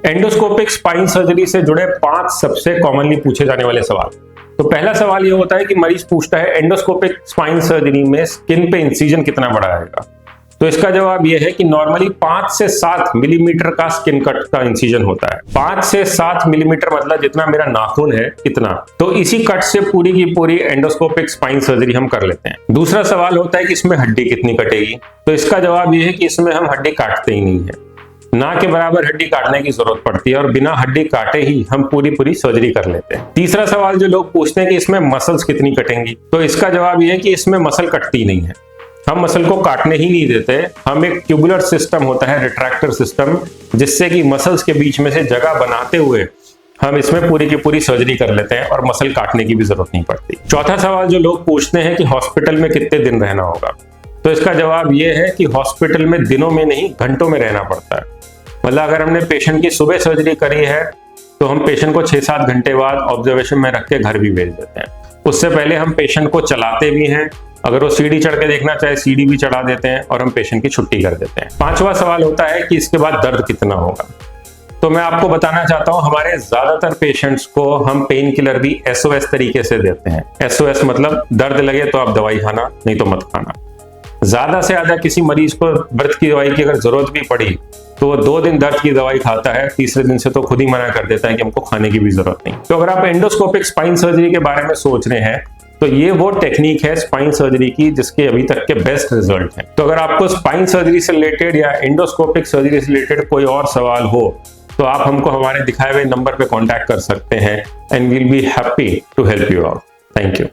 Endoscopic spine surgery से जुड़े 5 सबसे कॉमनली पूछे जाने वाले सवाल। तो पहला सवाल ये होता है कि मरीज पूछता है एंडोस्कोपिक स्पाइन सर्जरी में स्किन पे इंसिजन कितना बड़ा आएगा। तो इसका जवाब ये है कि नॉर्मली 5 से 7 मिलीमीटर का स्किन कट का इंसिजन होता है। 5 से 7 मिलीमीटर मतलब जितना मेरा नाखून है इतना। तो इसी कट से पूरी की पूरी एंडोस्कोपिक स्पाइन सर्जरी हम कर लेते हैं। दूसरा सवाल होता है कि इसमें हड्डी कितनी कटेगी। तो इसका जवाब ये है कि इसमें हम हड्डी काटते ही नहीं है, ना के बराबर हड्डी काटने की जरूरत पड़ती है और बिना हड्डी काटे ही हम पूरी सर्जरी कर लेते हैं। तीसरा सवाल जो लोग पूछते हैं कि इसमें मसल्स कितनी कटेंगी, तो इसका जवाब ये है कि इसमें मसल कटती नहीं है, हम मसल को काटने ही नहीं देते। हम एक ट्यूबुलर सिस्टम होता है, रिट्रैक्टर सिस्टम, जिससे कि मसल्स के बीच में से जगह बनाते हुए हम इसमें पूरी की पूरी सर्जरी कर लेते हैं और मसल काटने की भी जरूरत नहीं पड़ती। चौथा सवाल जो लोग पूछते हैं कि हॉस्पिटल में कितने दिन रहना होगा, तो इसका जवाब ये है कि हॉस्पिटल में दिनों में नहीं घंटों में रहना पड़ता है। मतलब अगर हमने पेशेंट की सुबह सर्जरी करी है तो हम पेशेंट को 6-7 घंटे बाद ऑब्जर्वेशन में रख के घर भी भेज देते हैं। उससे पहले हम पेशेंट को चलाते भी हैं, अगर वो सीढ़ी चढ़ के देखना चाहे सीढ़ी भी चढ़ा देते हैं और हम पेशेंट की छुट्टी कर देते हैं। पांचवा सवाल होता है कि इसके बाद दर्द कितना होगा। तो मैं आपको बताना चाहता हूं हमारे ज्यादातर पेशेंट्स को हम पेन किलर भी SOS तरीके से देते हैं। SOS मतलब दर्द लगे तो आप दवाई खाना, नहीं तो मत खाना। ज्यादा से ज्यादा किसी मरीज को दर्द की दवाई की अगर जरूरत भी पड़ी तो वो 2 दिन दर्द की दवाई खाता है, तीसरे दिन से तो खुद ही मना कर देता है कि हमको खाने की भी जरूरत नहीं। तो अगर आप एंडोस्कोपिक स्पाइन सर्जरी के बारे में सोच रहे हैं तो ये वो टेक्निक है स्पाइन सर्जरी की जिसके अभी तक के बेस्ट रिजल्ट हैं। तो अगर आपको स्पाइन सर्जरी से रिलेटेड या एंडोस्कोपिक सर्जरी से रिलेटेड कोई और सवाल हो तो आप हमको हमारे दिखाए हुए नंबर पे कांटेक्ट कर सकते हैं and we'll be happy to help you out. Thank you.